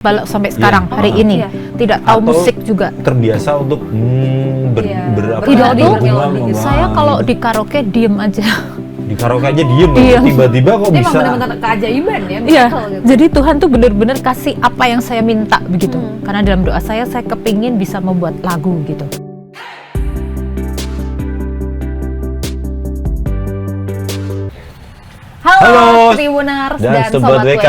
Balok sampai sekarang hari ini tidak tahu Atau musik juga. Terbiasa untuk Tidak tuh, berbunga-bunga. saya kalau di karaoke diem aja. Di karaoke aja diem, Diem. tiba-tiba kok Ini bisa. emang benar-benar keajaiban ya, Iya, miracle gitu. jadi Tuhan tuh bener-bener kasih apa yang saya minta begitu. Karena dalam doa saya kepingin bisa membuat lagu gitu. Halo, Halo, Tribuners dan dan Sobat Sobat WK. WK,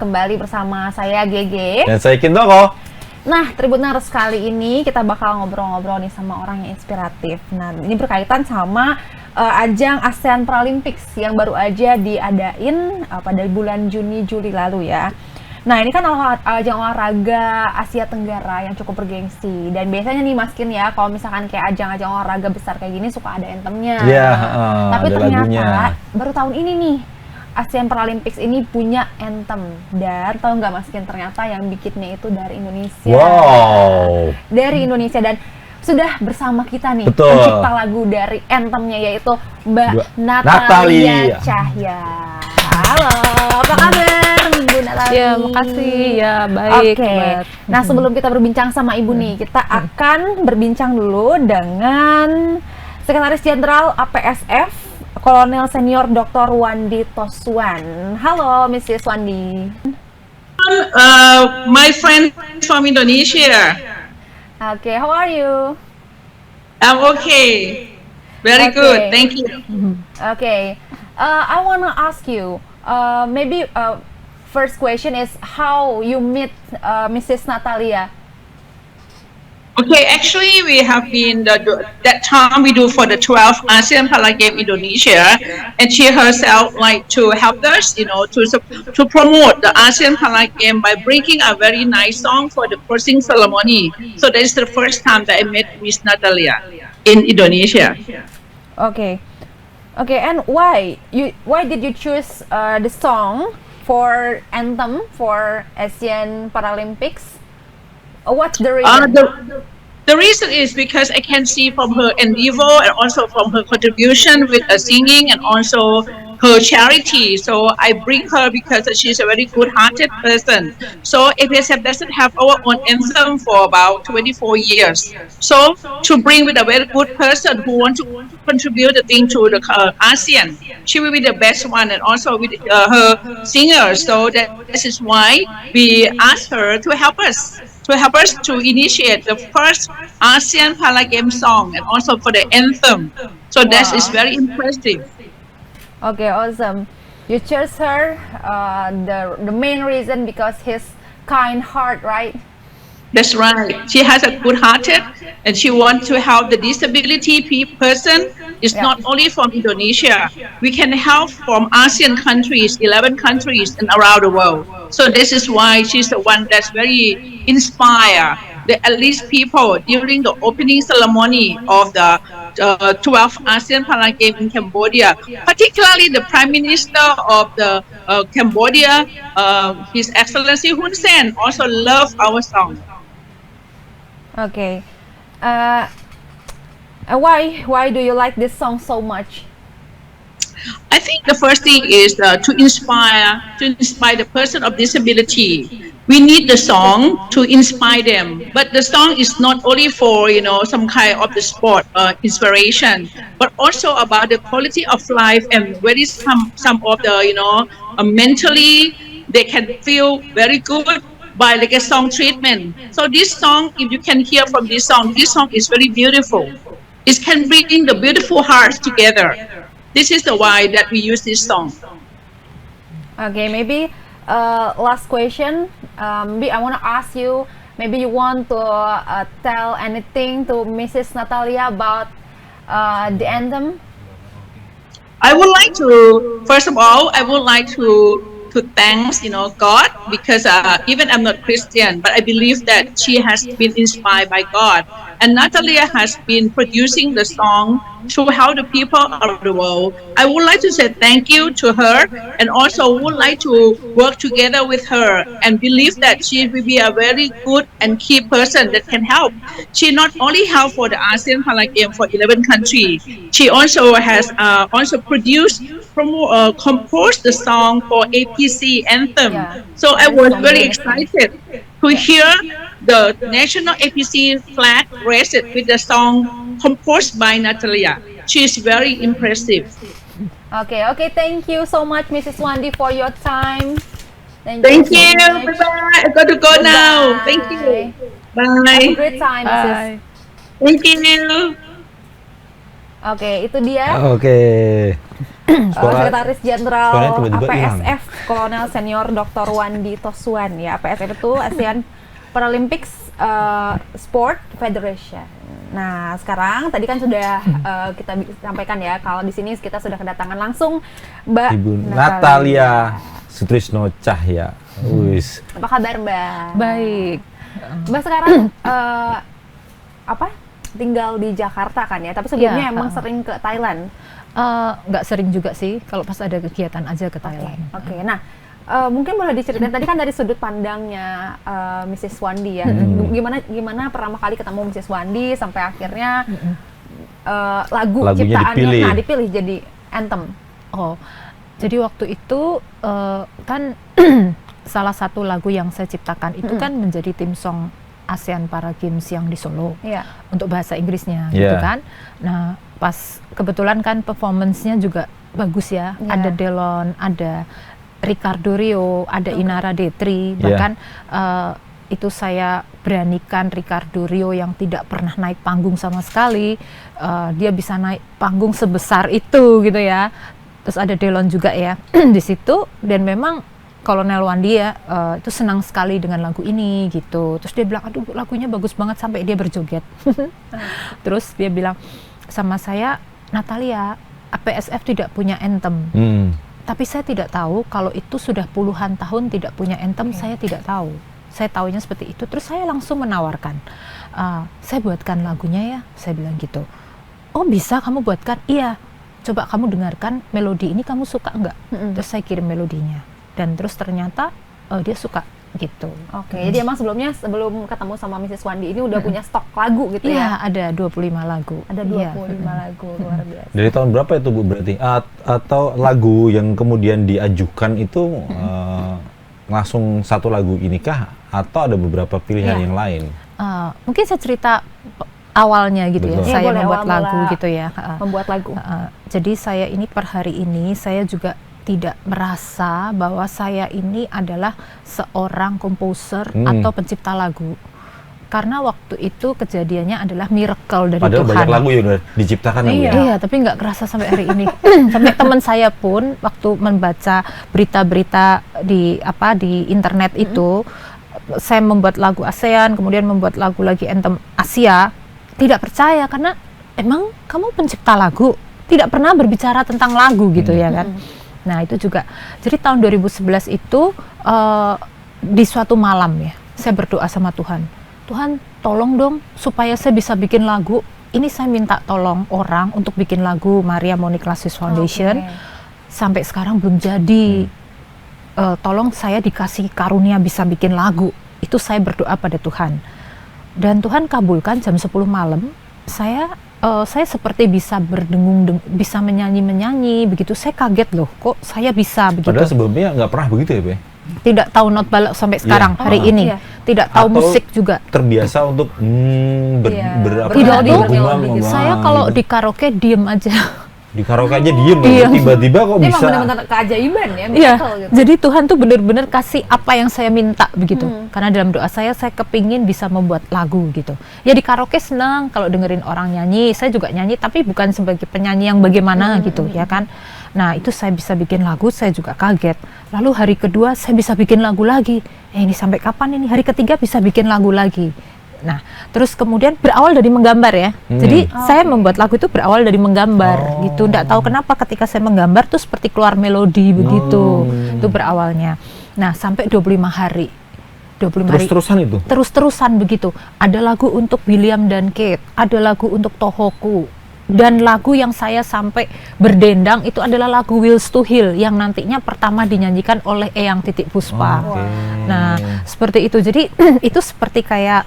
kembali bersama saya GG. Dan saya Kintoko. Nah, Tribuners, kali ini kita bakal ngobrol-ngobrol nih sama orang yang inspiratif. Nah, ini berkaitan sama ajang ASEAN Paralympics yang baru aja diadain pada bulan Juni-Juli lalu ya. Nah, ini kan ajang olahraga Asia Tenggara yang cukup bergengsi. Dan biasanya nih Mas Kin ya, kalau misalkan kayak ajang-ajang olahraga besar kayak gini suka ada anthemnya. Iya, Tapi ada ternyata lagunya. baru tahun ini nih ASEAN Paralympics ini punya anthem. Dan tahu nggak Mas Kin, ternyata yang bikinnya itu dari Indonesia. Wow. Dari Indonesia, dan sudah bersama kita nih Betul. pencipta lagu dari anthemnya, yaitu Mbak Natalia. Natalia Cahya. Halo, apa kabar Bu Natalia? Ya, makasih ya, baik. Oke. Mbak. Nah, sebelum kita berbincang sama Ibu nih, kita akan berbincang dulu dengan Sekretaris Jenderal APSF, Kolonel Senior Dr. Wandi Toswan. Halo, Mrs. Wandi. My friend from Indonesia. Oke, how are you? I'm okay. Very Okay. good. Thank you. Okay, I wanna ask you. Maybe first question is how you meet Mrs. Natalia. Okay, actually, we have been that time we do for the 12th ASEAN Para Game Indonesia, and she herself like to help us, to promote the ASEAN Para Game by bringing a very nice song for the closing ceremony. So that is the first time that I met Miss Natalia in Indonesia. Okay, and why did you choose the song for anthem for ASEAN Paralympics? What's the reason? The reason is because I can see from her endeavor and also from her contribution with singing and also her charity. So I bring her because she's a very good-hearted person. So APSF doesn't have our own anthem for about 24 years. So to bring with a very good person who wants to contribute the thing to the ASEAN, she will be the best one, and also with her singers. So this is why we asked her to help us. To initiate the first ASEAN Para Game song and also for the anthem. So that is very impressive. Okay, awesome. You chose her. The main reason because his kind heart, right? That's right. She has a good-hearted, and she wants to help the disability person. It's Yeah. not only from Indonesia. We can help from ASEAN countries, 11 countries, and around the world. So this is why she's the one that's very inspired. At least people during the opening ceremony of the 12th ASEAN Para Game in Cambodia, particularly the Prime Minister of the Cambodia, His Excellency Hun Sen, also loved our song. Okay. Why do you like this song so much? I think the first thing is to inspire the person of disability. We need the song to inspire them, but the song is not only for some kind of the sport inspiration, but also about the quality of life, and where is some of the mentally they can feel very good by like a song treatment. So this song, if you can hear from this song is very beautiful. It can bring the beautiful hearts together. This is the why that we use this song. Okay, maybe last question. Maybe I want to ask you. Maybe you want to tell anything to Mrs. Natalia about the anthem. I would like to, first of all, I would like to thank God, because even I'm not Christian, but I believe that she has been inspired by God, and Natalia has been producing the song to help the people of the world. I would like to say thank you to her, and also would like to work together with her and believe that she will be a very good and key person that can help. She not only help for the ASEAN Paragames for 11 countries, she also has also produced, composed the song for APC anthem. Yeah. So I was very excited to hear the national APC flag raised with the song composed by Natalia. She is very impressive. Okay, thank you so much, Mrs. Wandi, for your time. Thank so you. much. Bye bye. I got to go now. Thank you. Have a Bye. great time, Mrs. Bye. Thank you. Oke, itu dia Oke. Sekretaris Jenderal suaranya tiba-tiba APSF Kolonel Senior Dr. Wandi Toswan ya. APSF itu ASEAN Paralympics Sport Federation. Nah, sekarang tadi kan sudah kita sampaikan ya kalau di sini kita sudah kedatangan langsung Mbak Ibu Natalia Sutrisno Cahya. Wis. Apa kabar, Mbak? Baik. Mbak sekarang tinggal di Jakarta kan ya, tapi sebelumnya Iya, emang sering ke Thailand. Nggak sering juga sih, kalau pas ada kegiatan aja ke Thailand. Oke, nah mungkin boleh diceritain tadi kan dari sudut pandangnya Mrs. Wandi ya, gimana pertama kali ketemu Mrs. Wandi sampai akhirnya Lagunya ciptaannya dipilih. dipilih jadi anthem. Oh, jadi waktu itu kan salah satu lagu yang saya ciptakan itu kan menjadi tim song ASEAN Para Games yang di Solo Iya. untuk bahasa Inggrisnya, gitu Yeah. kan. Nah, pas kebetulan kan performance-nya juga bagus ya. Yeah. Ada Delon, ada Ricardo Rio, ada Inara Detri, Yeah. bahkan itu saya beranikan Ricardo Rio yang tidak pernah naik panggung sama sekali, dia bisa naik panggung sebesar itu gitu ya. Terus ada Delon juga ya di situ, dan memang Kolonel Wandi ya itu senang sekali dengan lagu ini gitu. Terus dia bilang, aduh lagunya bagus banget, sampai dia berjoget. Terus dia bilang sama saya, Natalia, APSF tidak punya anthem. Tapi saya tidak tahu kalau itu sudah puluhan tahun tidak punya anthem, saya tidak tahu. Saya tahunya seperti itu. Terus saya langsung menawarkan, saya buatkan lagunya ya, saya bilang gitu. Oh bisa kamu buatkan? Iya. Coba kamu dengarkan melodi ini, kamu suka enggak? Terus saya kirim melodinya. Dan terus ternyata dia suka gitu. Oke, jadi emang sebelum ketemu sama Mrs. Wandi ini udah punya stok lagu gitu Iya, ya? ada 25 lagu. Ada 25 lagu, luar biasa. Dari tahun berapa itu Bu berarti? Atau lagu yang kemudian diajukan itu langsung satu lagu inikah? Atau ada beberapa pilihan Iya. yang lain? Mungkin saya cerita awalnya gitu Betul. ya. Iya, Saya boleh, membuat awal lagu mula gitu ya. Membuat lagu. Jadi saya ini per hari ini saya juga tidak merasa bahwa saya ini adalah seorang komposer atau pencipta lagu. Karena waktu itu kejadiannya adalah miracle dari Padahal Tuhan. banyak lagu yang udah diciptakan ya, Bu, ya? Iya, tapi nggak kerasa sampai hari ini. Sampai teman saya pun waktu membaca berita-berita di internet itu, saya membuat lagu ASEAN, kemudian membuat lagu lagi anthem Asia, tidak percaya karena emang kamu pencipta lagu, tidak pernah berbicara tentang lagu gitu ya kan. Nah itu juga, jadi tahun 2011 itu di suatu malam ya, saya berdoa sama Tuhan, Tuhan tolong dong supaya saya bisa bikin lagu. Ini saya minta tolong orang untuk bikin lagu Maria Monique Lasis Foundation. Sampai sekarang belum jadi. Tolong saya dikasih karunia bisa bikin lagu. Itu saya berdoa pada Tuhan. Dan Tuhan kabulkan jam 10 malam. Saya seperti bisa berdengung, bisa menyanyi begitu. Saya kaget loh, kok saya bisa begitu. Padahal sebelumnya nggak pernah begitu ya, Bu? Tidak tahu not balok sampai sekarang hari ini. Iya. Tidak tahu Atau musik juga. Terbiasa untuk Iya, Tidak Melodi, tuh. melodi gitu. Saya kalau di karaoke diem aja. di karaoke aja diem, Iya. tiba-tiba kok Ini bisa. emang benar-benar keajaiban ya, Iya, miracle gitu. jadi Tuhan tuh benar-benar kasih apa yang saya minta begitu. Karena dalam doa saya kepingin bisa membuat lagu gitu. Ya di karaoke senang kalau dengerin orang nyanyi, saya juga nyanyi tapi bukan sebagai penyanyi yang bagaimana gitu ya kan. Nah itu saya bisa bikin lagu, saya juga kaget. Lalu hari kedua saya bisa bikin lagu lagi. Ini sampai kapan ini? Hari ketiga bisa bikin lagu lagi. Nah, terus kemudian berawal dari menggambar ya. Jadi saya membuat lagu itu berawal dari menggambar gitu. Nggak tahu kenapa ketika saya menggambar tuh seperti keluar melodi begitu. Itu berawalnya. Nah, sampai 25 hari. 25 hari. Terus-terusan itu? Terus-terusan begitu. Ada lagu untuk William dan Kate, ada lagu untuk Tohoku. Dan lagu yang saya sampai berdendang itu adalah lagu Wills to Heal yang nantinya pertama dinyanyikan oleh Eyang Titik Puspa. Oke. Nah, seperti itu. Jadi itu seperti kayak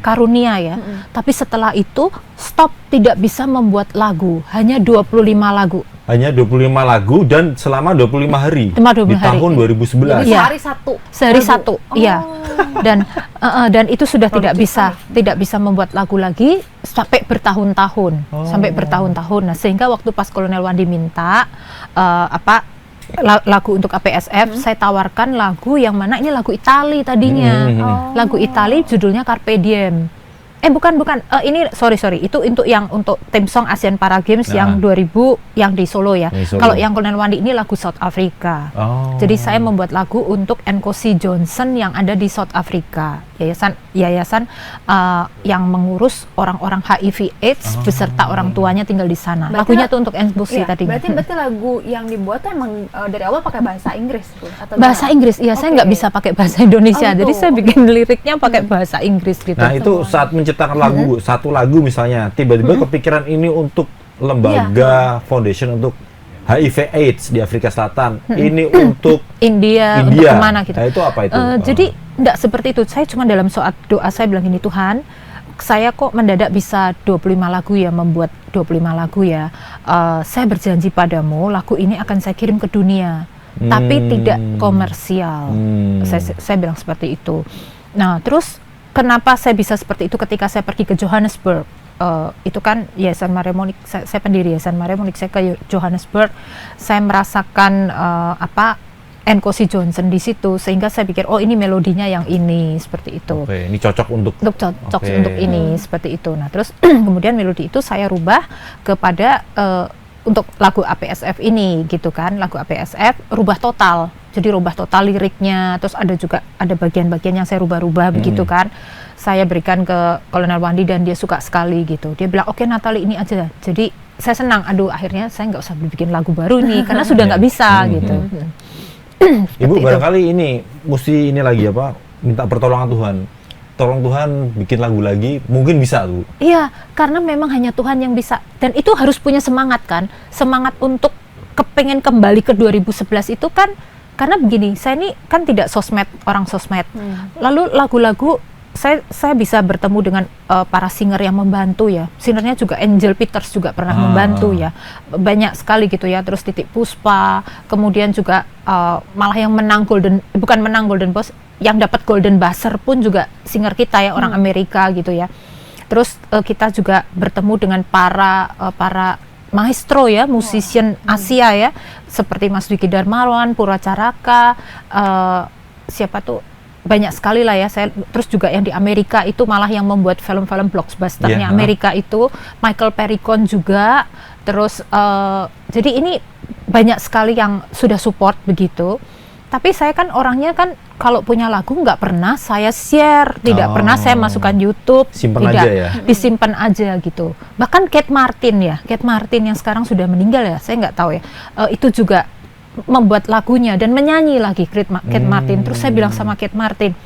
karunia ya. Tapi setelah itu stop, tidak bisa membuat lagu. Hanya 25 lagu. Hanya 25 lagu dan selama 25 hari. Cuma 25 di hari. tahun 2011. Jadi Iya. sehari satu. Sehari lagu. satu, iya. Dan itu sudah tidak bisa membuat lagu lagi sampai bertahun-tahun, sampai bertahun-tahun. Nah, sehingga waktu pas Kolonel Wandi minta lagu untuk APSF, saya tawarkan lagu yang mana ini lagu Itali tadinya. Lagu Itali judulnya Carpe Diem. Bukan, ini sorry, itu untuk theme song Asian Para Games yang 2000 yang di Solo ya. Kalau yang Kolonel Wandi ini lagu South Africa. Jadi saya membuat lagu untuk Nkosi Johnson yang ada di South Africa, yayasan yang mengurus orang-orang HIV/AIDS beserta orang tuanya tinggal di sana. Lagunya tuh untuk Nkosi tadinya. Berarti lagu yang dibuat tuh emang dari awal pakai bahasa Inggris tuh? Atau Bahasa Inggris, iya. Saya nggak bisa pakai bahasa Indonesia, gitu. jadi saya bikin liriknya pakai bahasa Inggris gitu. Nah, itu saat menciptakan lagu, satu lagu misalnya, tiba-tiba kepikiran ini untuk lembaga foundation untuk HIV/AIDS di Afrika Selatan, ini untuk India, untuk kemana gitu. Nah, itu apa itu? Jadi enggak seperti itu. Saya cuma dalam saat doa saya bilang gini, Tuhan, saya kok mendadak bisa 25 lagu ya, membuat 25 lagu ya. Saya berjanji padamu, lagu ini akan saya kirim ke dunia, tapi tidak komersial. Saya bilang seperti itu. Nah, terus kenapa saya bisa seperti itu ketika saya pergi ke Johannesburg? Itu kan Yayasan Maremonik, saya pendiri Yayasan Maremonik, saya ke Johannesburg, saya merasakan Nkosi Johnson di situ, sehingga saya pikir ini melodinya yang ini, seperti itu. Oke, ini cocok untuk untuk ini, seperti itu. Nah, terus kemudian melodi itu saya rubah kepada untuk lagu APSF ini gitu kan, lagu APSF rubah total. Jadi rubah total liriknya, terus ada bagian-bagian yang saya rubah-rubah begitu kan. Saya berikan ke Kolonel Wandi dan dia suka sekali gitu. Dia bilang, oke Natali ini aja. Jadi saya senang, akhirnya saya nggak usah bikin lagu baru nih, karena sudah nggak bisa gitu. Ibu barangkali ini mesti minta pertolongan Tuhan. Tolong Tuhan bikin lagu lagi, mungkin bisa tuh. Iya, karena memang hanya Tuhan yang bisa. Dan itu harus punya semangat kan. Semangat untuk kepengen kembali ke 2011 itu kan, karena begini, saya ini kan tidak orang sosmed. Lalu lagu-lagu, saya bisa bertemu dengan para singer yang membantu ya. Singernya juga Angel Peters juga pernah membantu ya. Banyak sekali gitu ya. Terus Titik Puspa, kemudian juga malah yang menang bukan menang Golden Boss, yang dapat Golden Buzzer pun juga singer kita ya, orang Amerika gitu ya. Terus kita juga bertemu dengan para maestro ya, musician Asia ya, seperti Mas Dwiki Darmawan, Pura Caraka, siapa tuh, banyak sekali lah ya. Terus juga yang di Amerika itu malah yang membuat film-film blockbusternya Amerika itu Michael Perricone juga. Terus jadi ini banyak sekali yang sudah support begitu. Tapi saya kan orangnya kan kalau punya lagu nggak pernah saya share, tidak pernah saya masukkan YouTube, disimpan aja gitu. Bahkan Kate Martin yang sekarang sudah meninggal ya, saya nggak tahu ya, itu juga membuat lagunya dan menyanyi lagi Kate Martin. Terus saya bilang sama Kate Martin,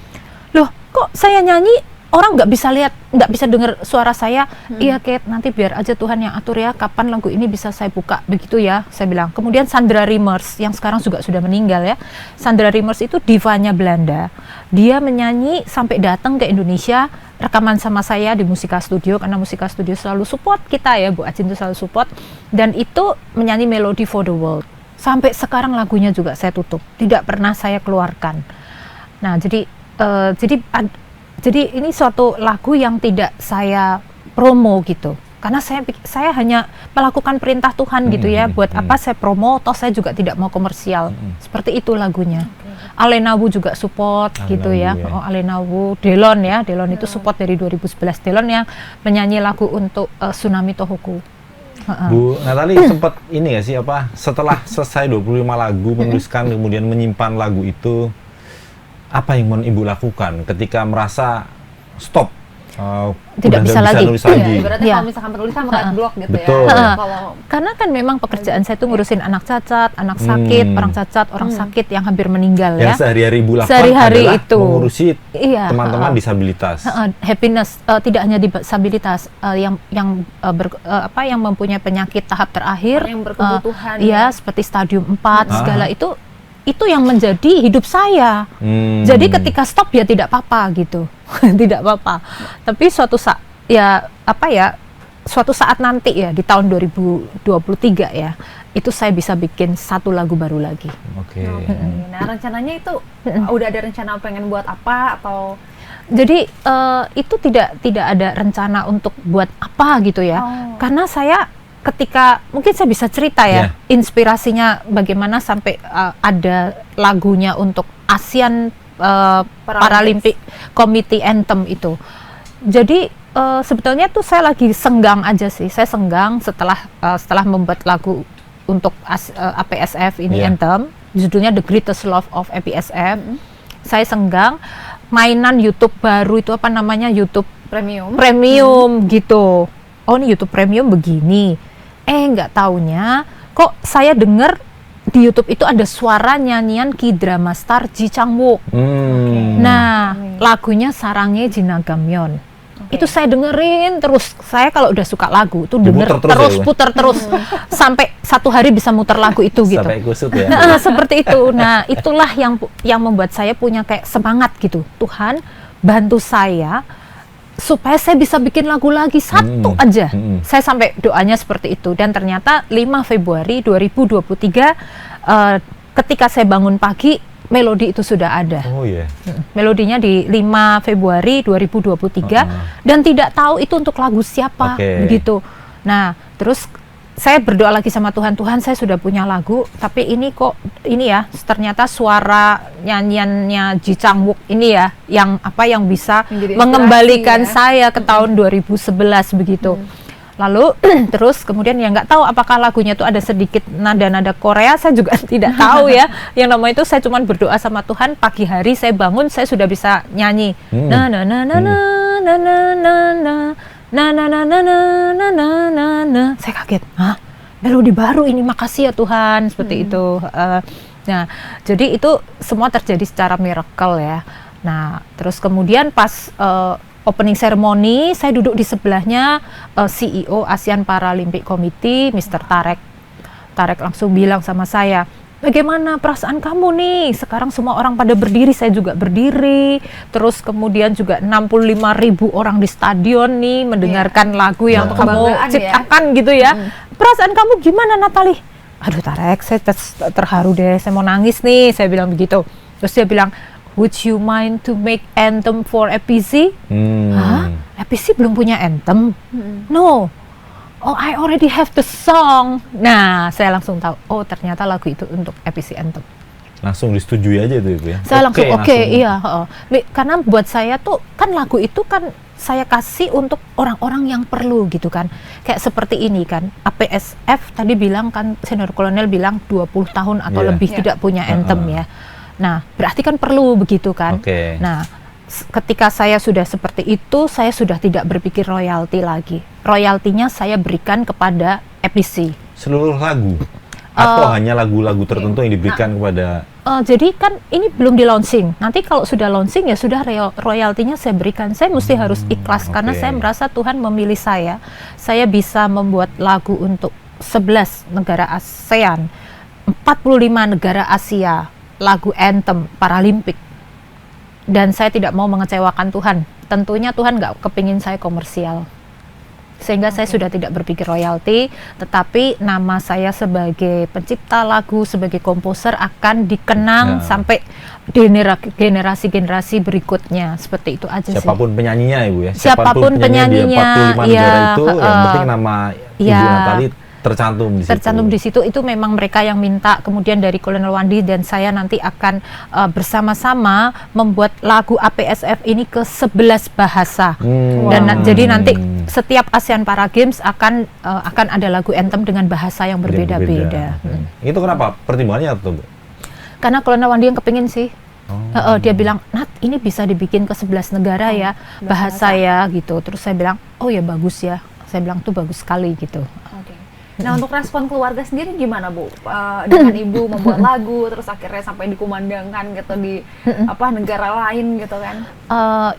loh kok saya nyanyi orang nggak bisa lihat, nggak bisa dengar suara saya. Iya Kate, nanti biar aja Tuhan yang atur ya, kapan lagu ini bisa saya buka begitu ya, saya bilang. Kemudian Sandra Rimers yang sekarang juga sudah meninggal ya. Sandra Rimers itu divanya Belanda, dia menyanyi sampai datang ke Indonesia, rekaman sama saya di Musika Studio, karena Musika Studio selalu support kita ya, Bu Ajin itu selalu support, dan itu menyanyi Melody for the World. Sampai sekarang lagunya juga saya tutup, tidak pernah saya keluarkan. Nah, jadi ini suatu lagu yang tidak saya promo gitu, karena saya hanya melakukan perintah Tuhan gitu ya. Buat apa saya promo, toh saya juga tidak mau komersial. Seperti itu lagunya. Alena Wu juga support gitu ya. Alena Wu, Delon itu support dari 2011. Delon yang menyanyi lagu untuk Tsunami Tohoku. Bu Natali sempat ini nggak sih, setelah selesai 25 lagu menuliskan kemudian menyimpan lagu itu, apa yang mau Ibu lakukan ketika merasa stop? Tidak udah bisa nggak lagi. nulis Iya, lagi. ibaratnya Iya. kalau misalkan penulisan merat blok gitu Betul. ya. Kalau Karena kan memang pekerjaan saya itu ngurusin anak cacat, anak sakit, orang cacat, orang sakit yang hampir meninggal Yang ya. sehari-hari Ibu lakukan Sehari-hari adalah itu. mengurusi Iya, teman-teman disabilitas. Happiness tidak hanya disabilitas yang mempunyai penyakit tahap terakhir, Orang yang berkebutuhan, iya, ya. seperti stadium 4 segala itu yang menjadi hidup saya. Jadi ketika stop ya tidak apa-apa gitu. Tidak apa-apa. Tapi suatu saat suatu saat nanti ya di tahun 2023 ya, itu saya bisa bikin satu lagu baru lagi. Oke. Nah, rencananya itu udah ada rencana pengen buat apa atau Jadi itu tidak ada rencana untuk buat apa gitu ya. Karena saya ketika mungkin saya bisa cerita ya, inspirasinya bagaimana sampai ada lagunya untuk ASEAN Paralympic Committee Anthem itu. Jadi sebetulnya tuh saya lagi senggang aja sih. Saya senggang setelah membuat lagu untuk APSF ini Anthem, judulnya The Greatest Love of APSF. Saya senggang mainan YouTube baru itu apa namanya, YouTube Premium gitu. Oh, ini YouTube Premium begini. Nggak taunya kok saya dengar di YouTube itu ada suara nyanyian K-drama star Ji Chang-wook. Nah, lagunya Sarange Jinagamyeon. Itu saya dengerin terus. Saya kalau udah suka lagu itu denger terus, puter terus sampai satu hari bisa muter lagu itu gitu. Sampai kusut ya. Seperti itu. Nah, itulah yang membuat saya punya kayak semangat gitu. Tuhan, bantu saya supaya saya bisa bikin lagu lagi satu aja. Saya sampai doanya seperti itu. Dan ternyata 5 Februari 2023 ketika saya bangun pagi, melodi itu sudah ada. Oh iya. Melodinya di 5 Februari 2023 dan tidak tahu itu untuk lagu siapa begitu. Nah, terus saya berdoa lagi sama Tuhan, saya sudah punya lagu, tapi ini kok ini ya, ternyata suara nyanyiannya Ji Chang-wook ini ya, yang bisa mengembalikan saya ke tahun 2011 begitu. Lalu terus kemudian ya nggak tahu apakah lagunya itu ada sedikit nada-nada Korea, saya juga tidak tahu ya. Yang namanya itu saya cuma berdoa sama Tuhan, pagi hari saya bangun saya sudah bisa nyanyi. Na na na na na na na na na na na na na na na na na. Saya kaget, melodi baru ini, makasih ya Tuhan, seperti itu. Nah, jadi itu semua terjadi secara miracle ya. Nah, terus kemudian pas opening ceremony, saya duduk di sebelahnya CEO ASEAN Paralympic Committee, Mr. Tarek. Tarek langsung bilang sama saya, bagaimana perasaan kamu nih? Sekarang semua orang pada berdiri, saya juga berdiri. Terus kemudian juga 65.000 orang di stadion nih mendengarkan lagu yang kamu ciptakan gitu ya. Perasaan kamu gimana, Natali? Aduh Tarek, saya terharu deh, saya mau nangis nih, saya bilang begitu. Terus dia bilang, would you mind to make anthem for APC? Hah? APC belum punya anthem? No. Oh, I already have the song. Nah, saya langsung tahu, oh ternyata lagu itu untuk APC anthem. Langsung disetujui aja tuh Ibu ya? Saya langsung iya. Karena buat saya tuh, kan lagu itu kan saya kasih untuk orang-orang yang perlu gitu kan. Kayak seperti ini kan, APSF tadi bilang kan, Senior Kolonel bilang 20 tahun atau lebih tidak punya anthem ya. Nah, berarti kan perlu begitu kan. Nah, ketika saya sudah seperti itu, saya sudah tidak berpikir royalti lagi. Royaltinya saya berikan kepada APC. Seluruh lagu? Atau hanya lagu-lagu tertentu yang diberikan kepada... Jadi kan ini belum di launching. Nanti kalau sudah launching ya sudah royaltinya saya berikan. Saya mesti harus ikhlas karena saya merasa Tuhan memilih saya. Saya bisa membuat lagu untuk 11 negara ASEAN, 45 negara Asia, lagu anthem Paralimpik, dan saya tidak mau mengecewakan Tuhan. Tentunya Tuhan nggak kepingin saya komersial, sehingga saya sudah tidak berpikir royalti, tetapi nama saya sebagai pencipta lagu, sebagai komposer akan dikenang sampai generasi-generasi berikutnya. Seperti itu aja. Siapapun penyanyinya Ibu ya? Siapapun penyanyinya, 45 negara itu, yang penting nama Ibu Natali tercantum di situ. Itu memang mereka yang minta. Kemudian dari Kolonel Wandi dan saya nanti akan bersama-sama membuat lagu APSF ini ke 11 bahasa. Dan jadi nanti setiap ASEAN Para Games akan ada lagu anthem dengan bahasa yang berbeda-beda. Itu kenapa pertimbangannya atau Bu? Karena Kolonel Wandi yang kepingin sih. Dia bilang, Nat, ini bisa dibikin ke 11 negara ya, bahasa ya gitu. Terus saya bilang, oh ya bagus ya. Saya bilang tuh bagus sekali gitu. Oke. Nah, untuk respon keluarga sendiri gimana, Bu? Dengan Ibu membuat lagu terus akhirnya sampai dikumandangkan gitu di negara lain gitu kan?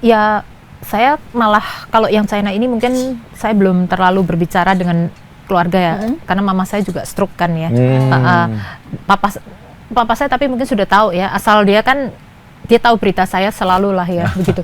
Ya saya malah kalau yang China ini mungkin saya belum terlalu berbicara dengan keluarga ya, karena mama saya juga stroke kan ya. Papa saya tapi mungkin sudah tahu ya, asal dia kan dia tahu berita saya selalu lah ya begitu.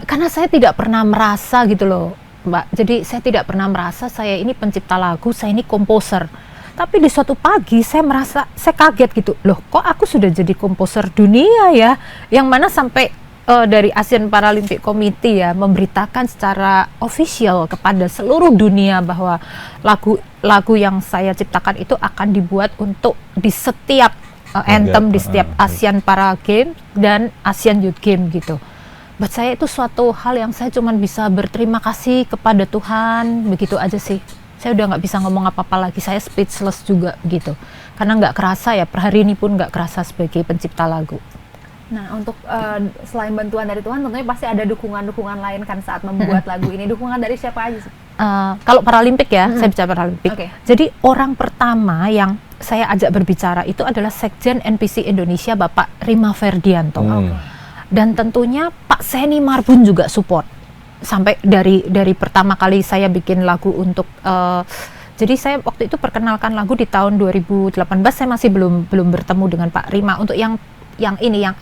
Karena saya tidak pernah merasa gitu loh, Mbak. Jadi saya tidak pernah merasa saya ini pencipta lagu, saya ini komposer. Tapi di suatu pagi saya merasa, saya kaget gitu, loh kok aku sudah jadi komposer dunia ya, yang mana sampai dari Asian Paralympic Committee ya memberitakan secara official kepada seluruh dunia bahwa lagu yang saya ciptakan itu akan dibuat untuk di setiap anthem di setiap Asian Para Games dan Asian Youth Game gitu. Buat saya itu suatu hal yang saya cuman bisa berterima kasih kepada Tuhan, begitu aja sih. Saya udah nggak bisa ngomong apa-apa lagi, saya speechless juga gitu. Karena nggak kerasa ya, per hari ini pun nggak kerasa sebagai pencipta lagu. Nah, untuk selain bantuan dari Tuhan, tentunya pasti ada dukungan-dukungan lain kan saat membuat lagu ini. Dukungan dari siapa aja sih? Kalau Paralimpik ya, saya bicara Paralimpik. Okay. Jadi orang pertama yang saya ajak berbicara itu adalah Sekjen NPC Indonesia, Bapak Rima Ferdianto. Dan tentunya Pak Seni Marbun juga support. Sampai dari pertama kali saya bikin lagu untuk jadi saya waktu itu perkenalkan lagu di tahun 2018, saya masih belum bertemu dengan Pak Rima untuk yang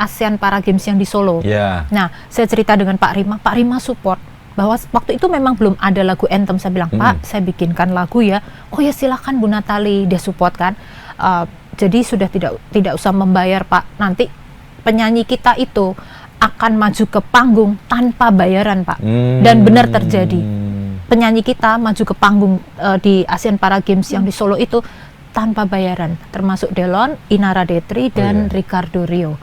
ASEAN Para Games yang di Solo. Nah, saya cerita dengan Pak Rima support bahwa waktu itu memang belum ada lagu anthem. Saya bilang, Pak, saya bikinkan lagu ya. Oh ya silakan Bu Natali, dia support kan. Jadi sudah tidak usah membayar Pak. Nanti penyanyi kita itu akan maju ke panggung tanpa bayaran Pak. Dan benar terjadi. Penyanyi kita maju ke panggung di ASEAN Para Games yang di Solo itu tanpa bayaran, termasuk Delon, Inara Detri, dan Ricardo Rio.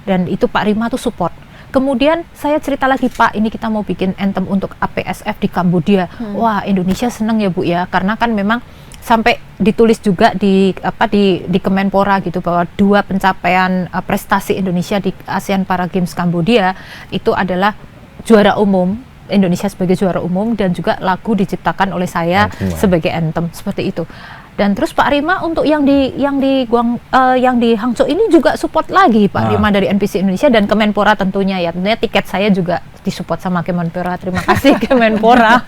Dan itu Pak Rima tuh support. Kemudian saya cerita lagi, Pak, ini kita mau bikin anthem untuk APSF di Kambodia. Wah, Indonesia seneng ya Bu ya, karena kan memang sampai ditulis juga di Kemenpora gitu bahwa 2 pencapaian prestasi Indonesia di ASEAN Para Games Kambodia itu adalah juara umum, Indonesia sebagai juara umum, dan juga lagu diciptakan oleh saya sebagai anthem, seperti itu. Dan terus Pak Rima untuk yang di Hangzhou ini juga support lagi Pak Rima dari NPC Indonesia dan Kemenpora tentunya ya. Tentunya tiket saya juga disupport sama Kemenpora. Terima kasih Kemenpora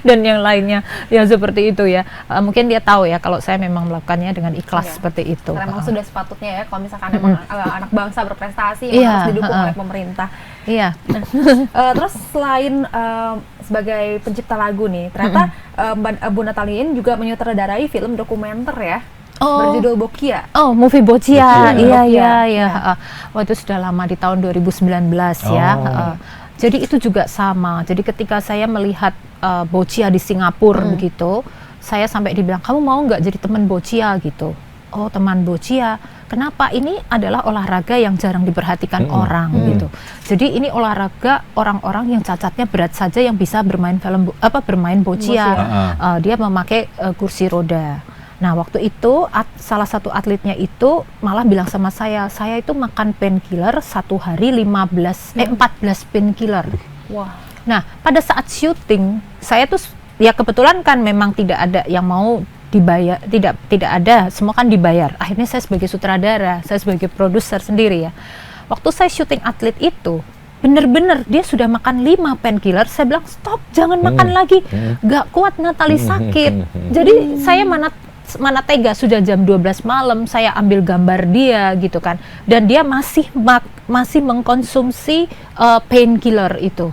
dan yang lainnya ya seperti itu ya. Mungkin dia tahu ya kalau saya memang melakukannya dengan ikhlas seperti itu. Karena memang sudah sepatutnya ya kalau misalkan emang anak bangsa berprestasi harus didukung oleh pemerintah. Iya. Terus selain sebagai pencipta lagu nih, ternyata Bu Nataliin juga menyutradarai film dokumenter ya, berjudul Bokia. Oh, movie Bocia. Iya. Oh, itu sudah lama di tahun 2019 ya. Jadi itu juga sama. Jadi ketika saya melihat Bocia di Singapura begitu, saya sampai dibilang, kamu mau nggak jadi teman Bocia gitu? Oh, teman Bocia. Kenapa? Ini adalah olahraga yang jarang diperhatikan orang gitu. Jadi ini olahraga orang-orang yang cacatnya berat saja yang bisa bermain bermain Bocia. Dia memakai kursi roda. Nah, waktu itu salah satu atletnya itu malah bilang sama saya itu makan painkiller 1 hari 14 painkiller. Wah. Nah, pada saat syuting, saya tuh ya kebetulan kan memang tidak ada yang mau dibayar, tidak ada, semua kan dibayar. Akhirnya saya sebagai sutradara, saya sebagai produser sendiri ya. Waktu saya syuting atlet itu, bener-bener dia sudah makan 5 painkiller. Saya bilang stop, jangan makan lagi, gak kuat Natali sakit. Jadi saya mana tega, sudah jam 12 malam saya ambil gambar dia gitu kan, dan dia masih mengkonsumsi painkiller itu.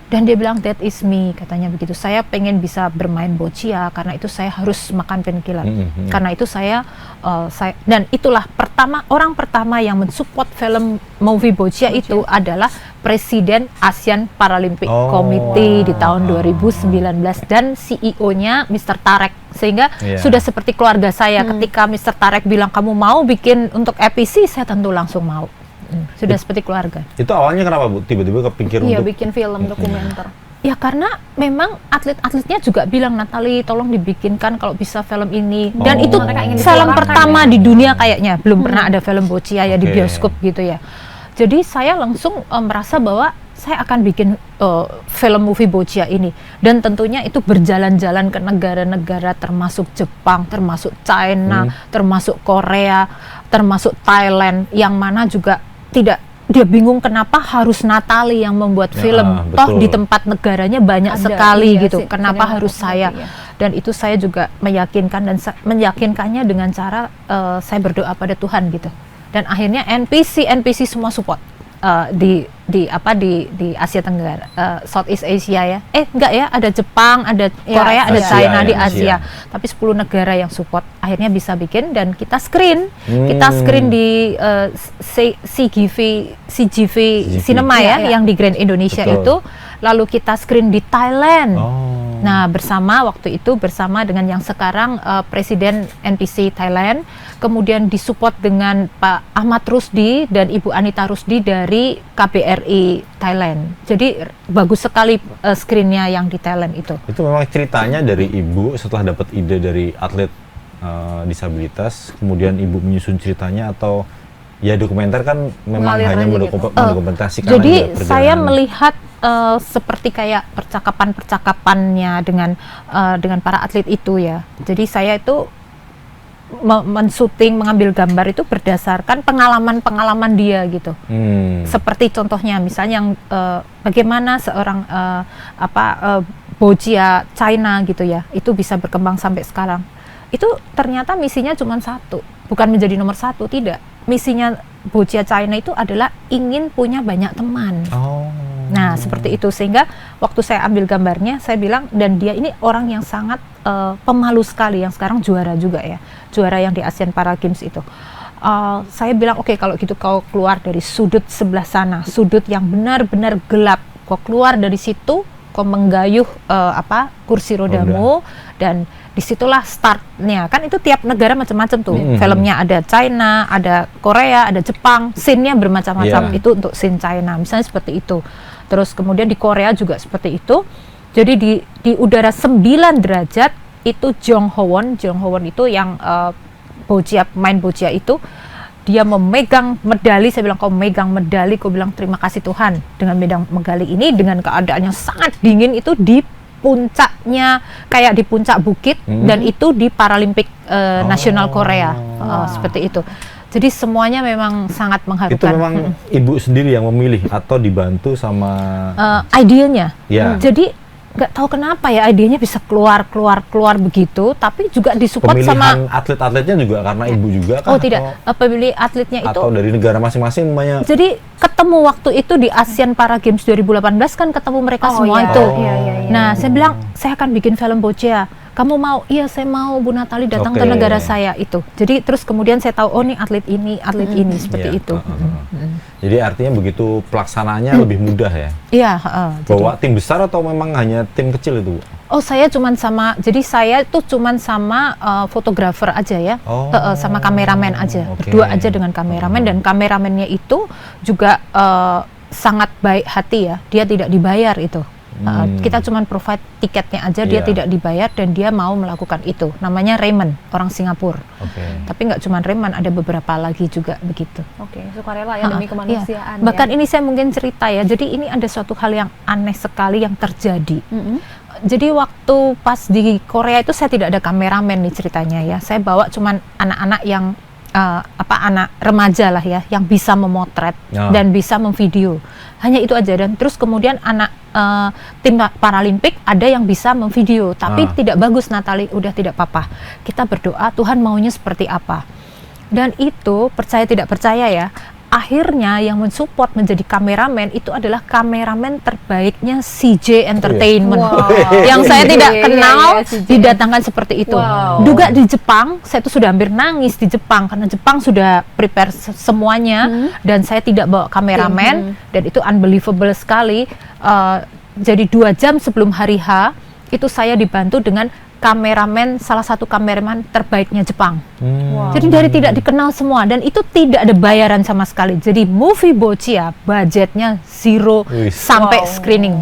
Dan dia bilang, that is me, katanya begitu. Saya pengen bisa bermain Bocia, karena itu saya harus makan painkiller. Karena itu saya dan itulah orang pertama yang mensupport film movie Bocia itu adalah Presiden ASEAN Paralympic Committee di tahun 2019 dan CEO-nya Mr. Tarek. Sehingga sudah seperti keluarga saya. Ketika Mr. Tarek bilang kamu mau bikin untuk EPC, saya tentu langsung mau. Sudah seperti keluarga. Itu awalnya kenapa Bu? Tiba-tiba kepikir untuk bikin film dokumenter. Ya karena memang atlet-atletnya juga bilang, Natali tolong dibikinkan kalau bisa film ini. Dan itu film pertama di dunia kayaknya. Belum pernah ada film Bocia ya di bioskop gitu ya. Jadi saya langsung merasa bahwa saya akan bikin film movie Boccia ini, dan tentunya itu berjalan-jalan ke negara-negara termasuk Jepang, termasuk China, termasuk Korea, termasuk Thailand, yang mana juga tidak, dia bingung kenapa harus Natali yang membuat film, toh di tempat negaranya banyak sekali gitu, kenapa harus saya? Dan itu saya juga meyakinkan, dan meyakinkannya dengan cara saya berdoa pada Tuhan gitu. Dan akhirnya NPC semua support di Asia Tenggara, Southeast Asia ya. Enggak ya, ada Jepang, ada Korea, ada China di Asia. Tapi 10 negara yang support. Akhirnya bisa bikin, dan kita screen. Kita screen di CGV Cinema yang di Grand Indonesia itu. Lalu kita screen di Thailand. Nah, waktu itu bersama dengan yang sekarang Presiden NPC Thailand, kemudian disupport dengan Pak Ahmad Rusdi dan Ibu Anita Rusdi dari KBRI Thailand. Jadi bagus sekali screennya yang di Thailand itu. Itu memang ceritanya dari Ibu setelah dapat ide dari atlet disabilitas, kemudian Ibu menyusun ceritanya, atau ya dokumenter kan memang hanya mendokumentasikan. Jadi saya melihat seperti kayak percakapannya dengan para atlet itu ya. Jadi saya itu mensyuting, mengambil gambar itu berdasarkan pengalaman dia gitu. Seperti contohnya misalnya yang bagaimana seorang Boccia China gitu ya, itu bisa berkembang sampai sekarang. Itu ternyata misinya cuma satu, bukan menjadi nomor satu, tidak. Misinya Boccia China itu adalah ingin punya banyak teman. Nah, seperti itu, sehingga waktu saya ambil gambarnya, saya bilang, dan dia ini orang yang sangat pemalu sekali, yang sekarang juara juga ya, juara yang di Asian Para Games itu. Saya bilang, oke, kalau gitu kau keluar dari sudut sebelah sana, sudut yang benar-benar gelap, kau keluar dari situ, kau menggayuh kursi rodamu, dan disitulah startnya. Kan itu tiap negara macam-macam tuh. Filmnya ada China, ada Korea, ada Jepang, scene-nya bermacam-macam. Itu untuk scene China, misalnya seperti itu. Terus kemudian di Korea juga seperti itu. Jadi di udara 9 derajat itu Jong Ho-won itu yang pemain Boccia itu, dia memegang medali. Saya bilang, kau megang medali, kau bilang terima kasih Tuhan dengan megang medali ini, dengan keadaannya sangat dingin, itu di puncaknya, kayak di puncak bukit, dan itu di Paralimpik Nasional Korea, seperti itu. Jadi semuanya memang sangat mengharukan. Itu memang Ibu sendiri yang memilih atau dibantu sama idenya? Ya. Jadi nggak tahu kenapa ya idenya bisa keluar begitu, tapi juga disupport sama atlet-atletnya juga karena Ibu juga kan? Oh tidak, pemilih atletnya itu atau dari negara masing-masing banyak. Jadi ketemu waktu itu di Asian Para Games 2018 kan ketemu mereka semua itu. Nah, saya bilang saya akan bikin film Boccia. Kamu mau? Iya, saya mau, Bu Natali datang ke negara saya itu. Jadi terus kemudian saya tahu, oh nih atlet ini seperti itu. Jadi artinya begitu pelaksanaannya lebih mudah ya? Iya. Bawa tim besar atau memang hanya tim kecil itu? Oh, saya cuman sama, jadi saya itu cuman sama fotografer aja ya, sama kameramen aja, berdua aja dengan kameramen, dan kameramennya itu juga sangat baik hati ya, dia tidak dibayar itu. Kita cuma provide tiketnya aja, dia tidak dibayar, dan dia mau melakukan itu. Namanya Raymond, orang Singapura. Tapi nggak cuma Raymond, ada beberapa lagi juga begitu. Sukarela ya, demi kemanusiaan. Bahkan ini saya mungkin cerita ya, jadi ini ada suatu hal yang aneh sekali yang terjadi. Jadi waktu pas di Korea itu saya tidak ada kameramen nih ceritanya ya. Saya bawa cuman anak-anak yang anak remaja lah ya, yang bisa memotret dan bisa memvideo. Hanya itu aja. Dan terus kemudian anak tim Paralimpik ada yang bisa memvideo, tapi tidak bagus Natali, udah tidak apa-apa. Kita berdoa Tuhan maunya seperti apa. Dan itu percaya tidak percaya ya, akhirnya yang mensupport menjadi kameramen itu adalah kameramen terbaiknya CJ Entertainment. Yang saya tidak kenal didatangkan seperti itu. Juga di Jepang, saya tuh sudah hampir nangis di Jepang karena Jepang sudah prepare semuanya, dan saya tidak bawa kameramen, dan itu unbelievable sekali. Jadi 2 jam sebelum hari H itu saya dibantu dengan kameramen, salah satu kameramen terbaiknya Jepang. Jadi dari tidak dikenal semua, dan itu tidak ada bayaran sama sekali. Jadi movie Boccia budgetnya 0 sampai screening.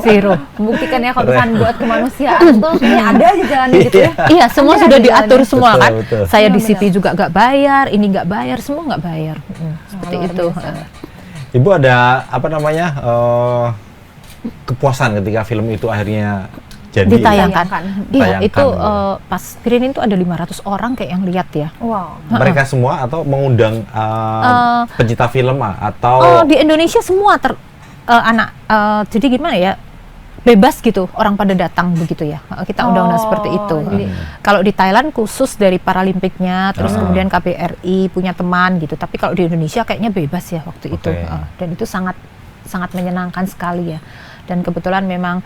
Zero. Membuktikan ya kalau Tuhan buat kemanusiaan tuh ada aja jalannya gitu ya. Iya, semua sudah diatur semua kan. Betul. Saya di City juga nggak bayar, ini nggak bayar, semua nggak bayar. seperti luar itu. biasa. Ibu ada apa namanya kepuasan ketika film itu akhirnya jadi Ditayangkan. Iya, Tayangkan, itu gitu. pas screening itu ada 500 orang kayak yang lihat ya. Wow. mereka semua atau mengundang pencipta film atau Oh, di Indonesia semua jadi gimana ya? Bebas gitu, orang pada datang begitu ya. Kita undang-undang seperti itu. jadi Kalau di Thailand khusus dari Paralimpiknya, terus kemudian KBRI punya teman gitu. Tapi kalau di Indonesia kayaknya bebas ya waktu itu. Oke. Dan itu sangat sangat menyenangkan sekali ya. Dan kebetulan memang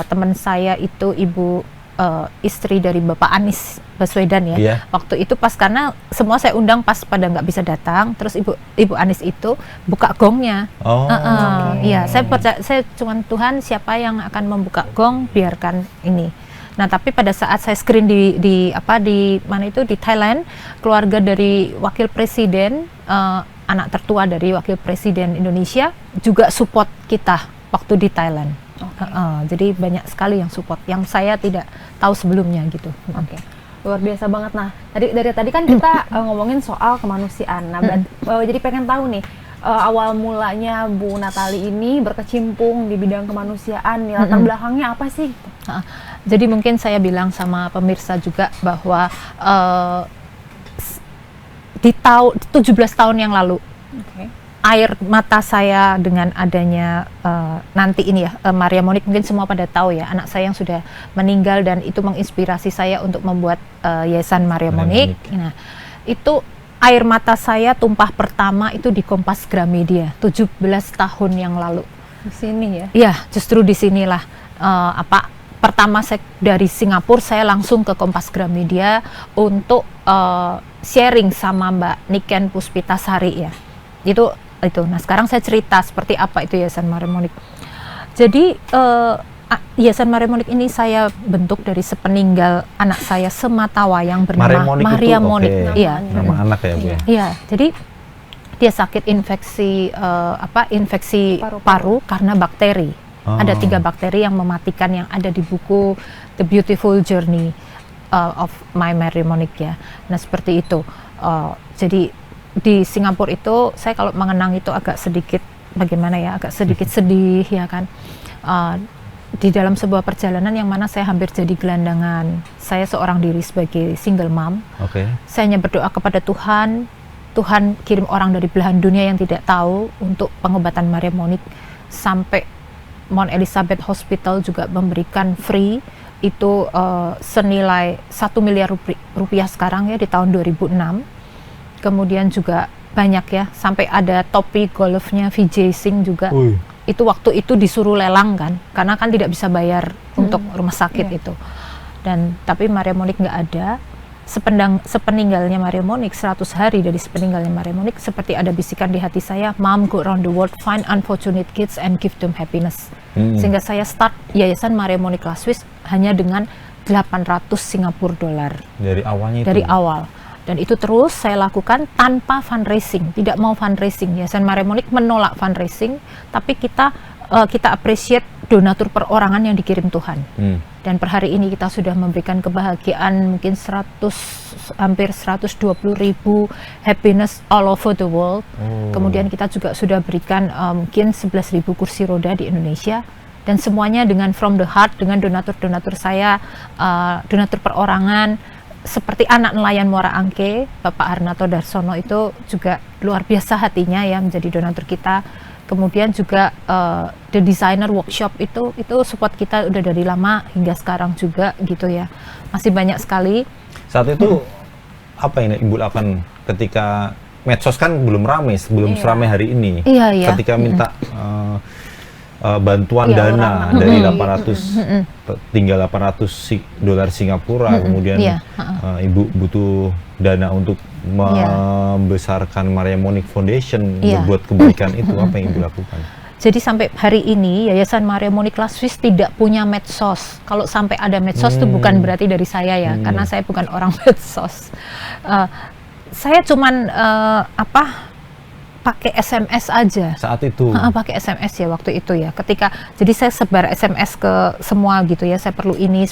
teman saya itu ibu istri dari Bapak Anies Baswedan ya. Iya. Waktu itu pas karena semua saya undang pas pada nggak bisa datang, terus ibu Anies itu buka gongnya. oh Iya, saya percaya, saya cuman Tuhan siapa yang akan membuka gong, biarkan ini. Nah, tapi pada saat saya screen di mana itu di Thailand, keluarga dari wakil presiden, anak tertua dari wakil presiden Indonesia juga support kita waktu di Thailand. Jadi banyak sekali yang support, yang saya tidak tahu sebelumnya gitu. Oke. Luar biasa banget. Nah, dari tadi kan kita ngomongin soal kemanusiaan. Nah, jadi pengen tahu nih, awal mulanya Bu Natali ini berkecimpung di bidang kemanusiaan, nih, latar belakangnya apa sih? Jadi mungkin saya bilang sama pemirsa juga bahwa di 17 tahun yang lalu, air mata saya dengan adanya nanti ini ya, Maria Monique, mungkin semua pada tahu ya, anak saya yang sudah meninggal, dan itu menginspirasi saya untuk membuat Yayasan Maria Monique. Nah, itu air mata saya tumpah pertama itu di Kompas Gramedia 17 tahun yang lalu. Di sini ya? Iya, justru di sinilah pertama saya dari Singapura, saya langsung ke Kompas Gramedia untuk sharing sama Mbak Niken Puspitasari ya. Itu. Nah, sekarang saya cerita seperti apa itu Yayasan Maria Monique. Jadi Yayasan Maria Monique ini saya bentuk dari sepeninggal anak saya sematawayang bernama Maria Monique. Iya, nama anak ya Bu ya. Iya, jadi dia sakit infeksi infeksi paru karena bakteri. Ada 3 bakteri yang mematikan yang ada di buku The Beautiful Journey of My Maria Monique ya. Nah, seperti itu. Jadi di Singapura itu saya kalau mengenang itu agak sedikit bagaimana ya, agak sedikit sedih ya kan. Di dalam sebuah perjalanan yang mana saya hampir jadi gelandangan. Saya seorang diri sebagai single mom. Saya hanya berdoa kepada Tuhan. Tuhan kirim orang dari belahan dunia yang tidak tahu untuk pengobatan Maria Monique, sampai Mount Elizabeth Hospital juga memberikan free itu senilai 1 miliar rupiah sekarang ya di tahun 2006. Kemudian juga banyak ya, sampai ada topi golfnya Vijay Singh juga. Itu waktu itu disuruh lelang kan, karena kan tidak bisa bayar untuk rumah sakit itu. Dan tapi Maria Monique nggak ada. Sepeninggalnya Maria Monique, 100 hari dari sepeninggalnya Maria Monique, seperti ada bisikan di hati saya, Mom, go around the world, find unfortunate kids and give them happiness. Sehingga saya start Yayasan Maria Monique La Suisse hanya dengan 800 Singapura dolar. Dari awalnya itu? Dari awal. Dan itu terus saya lakukan tanpa fundraising, tidak mau fundraising. Yayasan Maria Monique menolak fundraising, tapi kita appreciate donatur perorangan yang dikirim Tuhan. Dan per hari ini kita sudah memberikan kebahagiaan mungkin hampir 120.000 happiness all over the world. Kemudian kita juga sudah berikan mungkin 11.000 kursi roda di Indonesia. Dan semuanya dengan from the heart, dengan donatur-donatur saya, donatur perorangan, seperti anak nelayan Muara Angke, Bapak Arnato Darsono itu juga luar biasa hatinya ya menjadi donatur kita. Kemudian juga The Designer Workshop itu support kita udah dari lama hingga sekarang juga gitu ya. Masih banyak sekali. Saat itu apa yang Ibu lakukan ketika medsos kan belum ramai, seramai hari ini. Iya. Ketika minta bantuan dana dari 800 tinggal 800 dolar Singapura, kemudian Ibu butuh dana untuk membesarkan Maria Monique Foundation, berbuat kebaikan itu, apa yang Ibu lakukan? Jadi sampai hari ini Yayasan Maria Monique La Suisse tidak punya medsos. Kalau sampai ada medsos itu bukan berarti dari saya ya, karena saya bukan orang medsos. Saya cuman pakai SMS aja. Saat itu. Pakai SMS ya waktu itu ya. Jadi saya sebar SMS ke semua gitu ya. Saya perlu ini,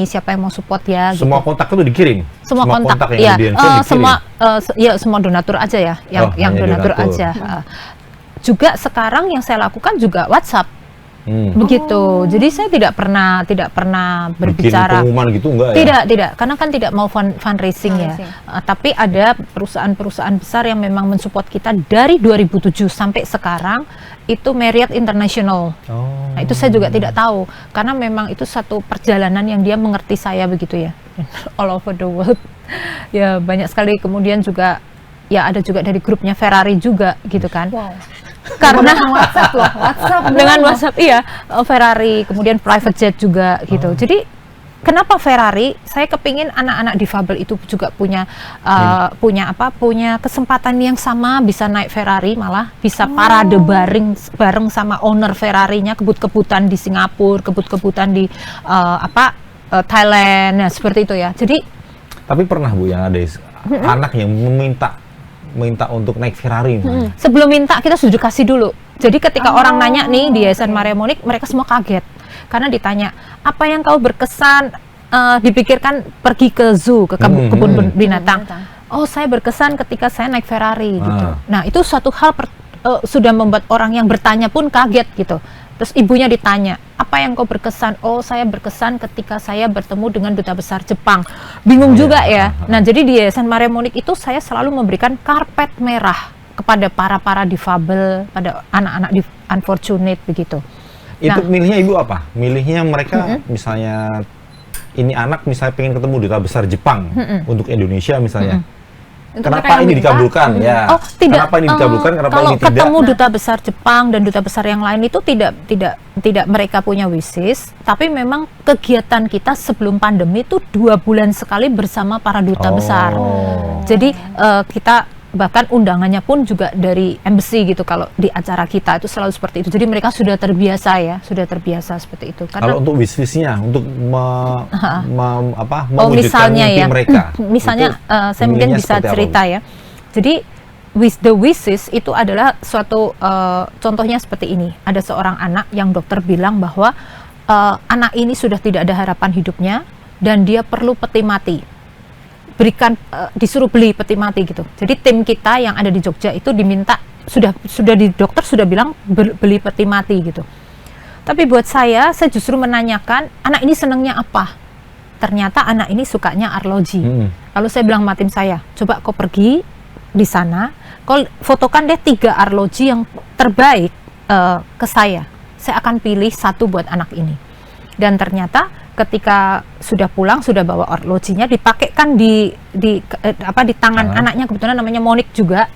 siapa yang mau support ya. Semua gitu. kontak itu dikirim. Semua kontak yang ya. ada di handphone dikirim. Semua donatur aja ya. Yang donatur aja. Juga sekarang yang saya lakukan juga WhatsApp. Begitu. Jadi saya tidak pernah berbicara. Bikin pengumuman gitu enggak ya? Tidak, karena kan tidak mau fundraising ya. Tapi ada perusahaan-perusahaan besar yang memang mensupport kita dari 2007 sampai sekarang, itu Marriott International. Nah, itu saya juga tidak tahu karena memang itu satu perjalanan yang dia mengerti saya begitu ya. All over the world. Ya banyak sekali, kemudian juga ya ada juga dari grupnya Ferrari juga gitu kan. Wow. Karena WhatsApp dengan WhatsApp iya, Ferrari, kemudian private jet juga gitu. Jadi kenapa Ferrari? Saya kepingin anak-anak difabel itu juga punya kesempatan yang sama, bisa naik Ferrari, malah bisa parade bareng sama owner Ferrarinya, kebut-kebutan di Singapura, kebut-kebutan di Thailand, nah seperti itu ya. Jadi tapi pernah Bu yang ada anak yang minta untuk naik Ferrari. Sebelum minta kita sudah kasih dulu. Jadi ketika orang nanya nih di Yayasan Maria Moniq, mereka semua kaget karena ditanya apa yang kau berkesan, dipikirkan pergi ke zoo, ke kebun binatang. Oh, saya berkesan ketika saya naik Ferrari gitu. Nah, itu suatu hal sudah membuat orang yang bertanya pun kaget gitu. Terus ibunya ditanya, apa yang kau berkesan? Oh, saya berkesan ketika saya bertemu dengan duta besar Jepang. Bingung juga ya. Nah, jadi di Yayasan Maria Moniq itu saya selalu memberikan karpet merah kepada para difabel, pada anak-anak unfortunate begitu. Itu milihnya ibu apa? Milihnya mereka misalnya ini anak misalnya pengen ketemu duta besar Jepang untuk Indonesia misalnya. Kenapa ini dikabulkan ya? Oh, tidak. Kenapa ini dikabulkan? Kenapa kalau ini tidak? Ketemu duta besar Jepang dan duta besar yang lain itu tidak mereka punya wishes, tapi memang kegiatan kita sebelum pandemi itu 2 bulan sekali bersama para duta besar. Jadi kita bahkan undangannya pun juga dari embassy gitu kalau di acara kita itu selalu seperti itu. Jadi mereka sudah terbiasa seperti itu. Karena kalau untuk wishlist-nya untuk mewujudkan misalnya mimpi ya, mereka. misalnya saya mungkin bisa cerita ya. Jadi the wishes itu adalah suatu contohnya seperti ini. Ada seorang anak yang dokter bilang bahwa anak ini sudah tidak ada harapan hidupnya dan dia perlu peti mati. Disuruh beli peti mati gitu. Jadi tim kita yang ada di Jogja itu diminta sudah di dokter sudah bilang beli peti mati gitu. Tapi buat saya justru menanyakan anak ini senangnya apa. Ternyata anak ini sukanya arloji. Lalu saya bilang sama tim saya, coba kau pergi di sana, kau fotokan deh 3 arloji yang terbaik ke saya. Saya akan pilih 1 buat anak ini. Dan ternyata ketika sudah pulang, sudah bawa arlojinya, dipakaikan di tangan anaknya, kebetulan namanya Moniq juga.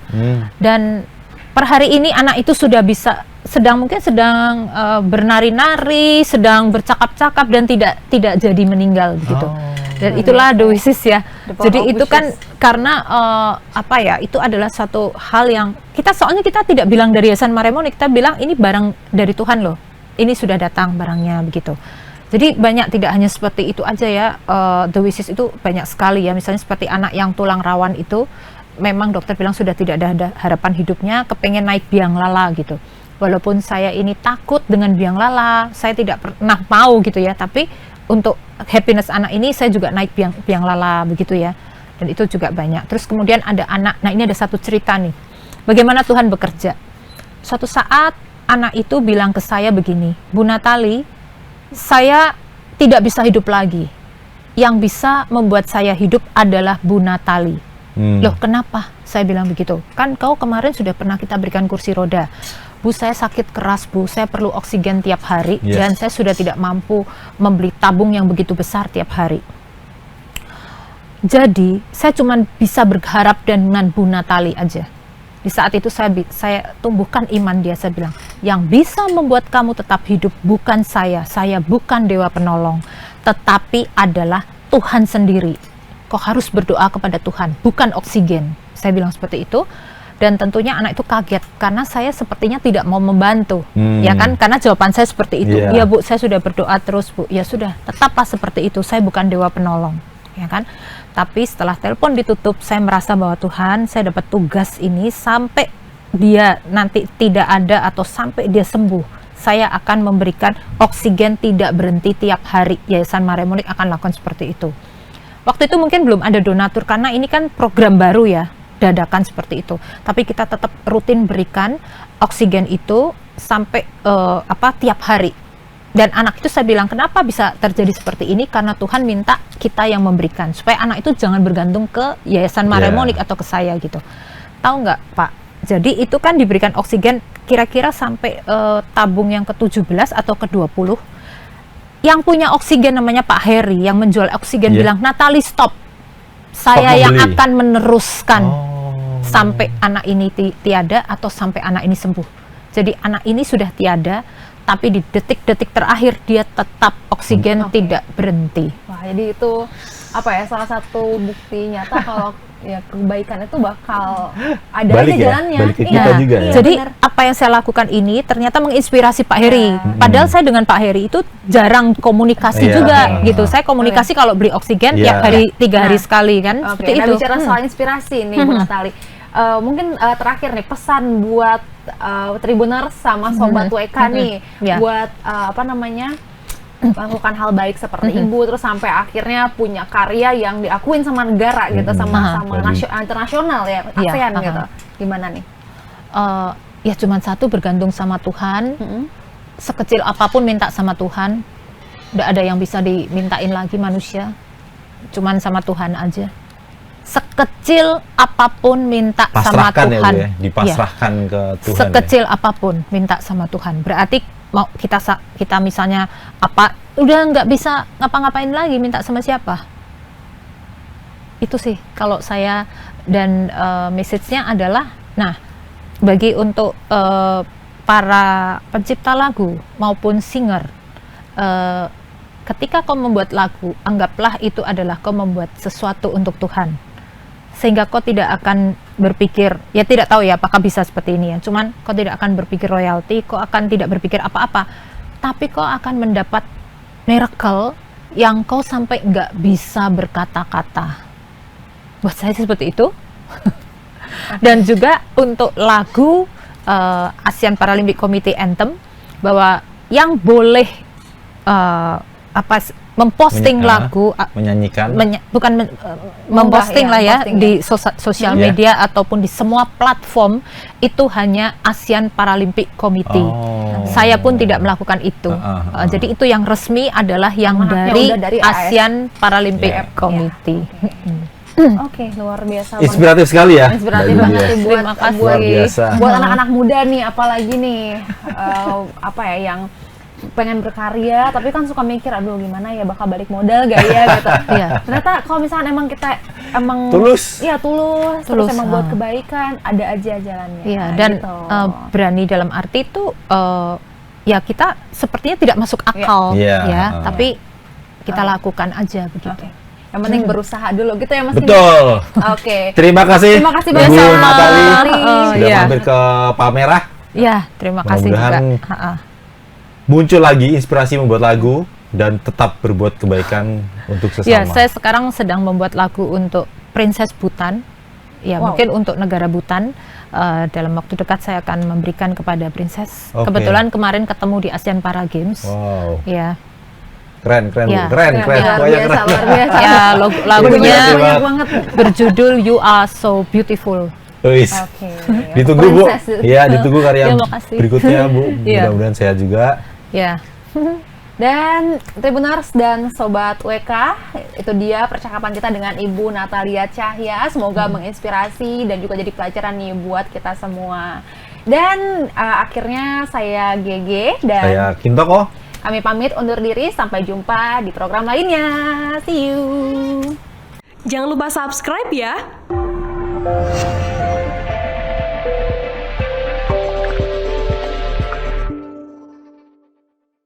Dan per hari ini anak itu sudah bisa sedang bernari-nari, sedang bercakap-cakap dan tidak jadi meninggal gitu. Dan itulah the wishes ya. Jadi itu kan karena itu adalah satu hal yang soalnya kita tidak bilang dari Yayasan Maria Moniq, kita bilang ini barang dari Tuhan loh. Ini sudah datang barangnya begitu. Jadi banyak, tidak hanya seperti itu aja ya, the wishes itu banyak sekali ya. Misalnya seperti anak yang tulang rawan itu, memang dokter bilang sudah tidak ada harapan hidupnya, kepengen naik biang lala gitu. Walaupun saya ini takut dengan biang lala, saya tidak pernah mau gitu ya, tapi untuk happiness anak ini saya juga naik biang lala begitu ya. Dan itu juga banyak. Terus kemudian ada anak, nah ini ada satu cerita nih, bagaimana Tuhan bekerja. Suatu saat anak itu bilang ke saya begini, Bu Natali, saya tidak bisa hidup lagi. Yang bisa membuat saya hidup adalah Bu Natali. Loh, kenapa? Saya bilang begitu. Kan kau kemarin sudah pernah kita berikan kursi roda. Bu, saya sakit keras, Bu. Saya perlu oksigen tiap hari. Dan saya sudah tidak mampu membeli tabung yang begitu besar tiap hari. Jadi, saya cuma bisa berharap dengan Bu Natali aja. Di saat itu saya tumbuhkan iman dia. Saya bilang, yang bisa membuat kamu tetap hidup bukan saya bukan dewa penolong, tetapi adalah Tuhan sendiri. Kau harus berdoa kepada Tuhan, bukan oksigen. Saya bilang seperti itu. Dan tentunya anak itu kaget karena saya sepertinya tidak mau membantu, ya kan? Karena jawaban saya seperti itu. Ya Bu, saya sudah berdoa terus Bu. Ya sudah, tetaplah seperti itu. Saya bukan dewa penolong, ya kan? Tapi setelah telepon ditutup, saya merasa bahwa Tuhan, saya dapat tugas ini sampai dia nanti tidak ada atau sampai dia sembuh, saya akan memberikan oksigen tidak berhenti tiap hari. Yayasan Maria Moniq akan lakukan seperti itu. Waktu itu mungkin belum ada donatur karena ini kan program baru ya, dadakan seperti itu. Tapi kita tetap rutin berikan oksigen itu sampai tiap hari. Dan anak itu saya bilang, kenapa bisa terjadi seperti ini? Karena Tuhan minta kita yang memberikan, supaya anak itu jangan bergantung ke Yayasan Maria Moniq atau ke saya gitu. Tahu nggak Pak? Jadi itu kan diberikan oksigen kira-kira sampai tabung yang ke-17 atau ke-20. Yang punya oksigen namanya Pak Heri, yang menjual oksigen bilang, Natalie stop. Saya yang akan meneruskan sampai anak ini tiada atau sampai anak ini sembuh. Jadi anak ini sudah tiada, tapi di detik-detik terakhir dia tetap oksigen tidak berhenti. Wah, jadi itu salah satu bukti nyata kalau ya kebaikan itu bakal ada balik aja jalannya. Balik ke kita juga ya. Jadi apa yang saya lakukan ini ternyata menginspirasi Pak Heri. Padahal saya dengan Pak Heri itu jarang komunikasi juga gitu. Saya komunikasi kalau beli oksigen tiap hari 3 hari sekali kan. Seperti itu. Bicara soal inspirasi nih Bu Natalie. Mungkin terakhir nih pesan buat Tribuners sama Sobat WK nih buat melakukan hal baik seperti Ibu, terus sampai akhirnya punya karya yang diakuin sama negara gitu, sama internasional ya, ASEAN gitu. Gimana nih? Ya cuman satu, bergantung sama Tuhan. Sekecil apapun minta sama Tuhan. Nggak ada yang bisa dimintain lagi manusia. Cuman sama Tuhan aja. Sekecil apapun minta sama Tuhan. Ya, dipasrahkan ke Tuhan. Sekecil apapun minta sama Tuhan. Berarti mau kita misalnya udah nggak bisa ngapa-ngapain lagi, minta sama siapa? Itu sih kalau saya, dan message-nya adalah, bagi untuk para pencipta lagu maupun singer, ketika kau membuat lagu, anggaplah itu adalah kau membuat sesuatu untuk Tuhan, sehingga kau tidak akan berpikir, ya tidak tahu ya apakah bisa seperti ini ya, cuman kau tidak akan berpikir royalti, kau akan tidak berpikir apa-apa, tapi kau akan mendapat miracle yang kau sampai nggak bisa berkata-kata. Buat saya seperti itu. Dan juga untuk lagu ASEAN Paralympic Committee Anthem, bahwa yang boleh memposting lagu, menyanyikan, memposting lah ya, di sosial media ataupun di semua platform, itu hanya ASEAN Paralympic Committee. Saya pun tidak melakukan itu. Jadi itu yang resmi adalah yang dari ASEAN Paralympic Committee. Oke, luar biasa. Inspiratif sekali ya. Inspiratif banget Terima kasih. Buat anak-anak muda nih, apalagi nih yang pengen berkarya tapi kan suka mikir, aduh gimana ya, bakal balik modal gak ya gitu. Ternyata kalau misalnya emang tulus terus emang buat kebaikan, ada aja jalannya. Dan gitu. Berani dalam arti itu ya kita sepertinya tidak masuk akal tapi kita lakukan aja begitu. Yang penting berusaha dulu gitu ya Mas. Betul. Terima kasih banyak Bu Natalie sudah mampir ke Palmerah. Terima kasih juga. Muncul lagi inspirasi membuat lagu dan tetap berbuat kebaikan untuk sesama. Saya sekarang sedang membuat lagu untuk Princess Bhutan. Mungkin untuk negara Bhutan. Dalam waktu dekat saya akan memberikan kepada Princess. Kebetulan kemarin ketemu di ASEAN Para Games. Keren. Luar biasa. Lagunya berjudul You Are So Beautiful. Ditunggu Bu. Ditunggu karya berikutnya Bu. Mudah-mudahan sehat juga. Dan Tribuners dan Sobat WK, itu dia percakapan kita dengan Ibu Natalia Cahya. Semoga menginspirasi dan juga jadi pelajaran nih buat kita semua. Dan akhirnya saya GG dan saya Kintoko. Kami pamit undur diri, sampai jumpa di program lainnya. See you. Jangan lupa subscribe ya.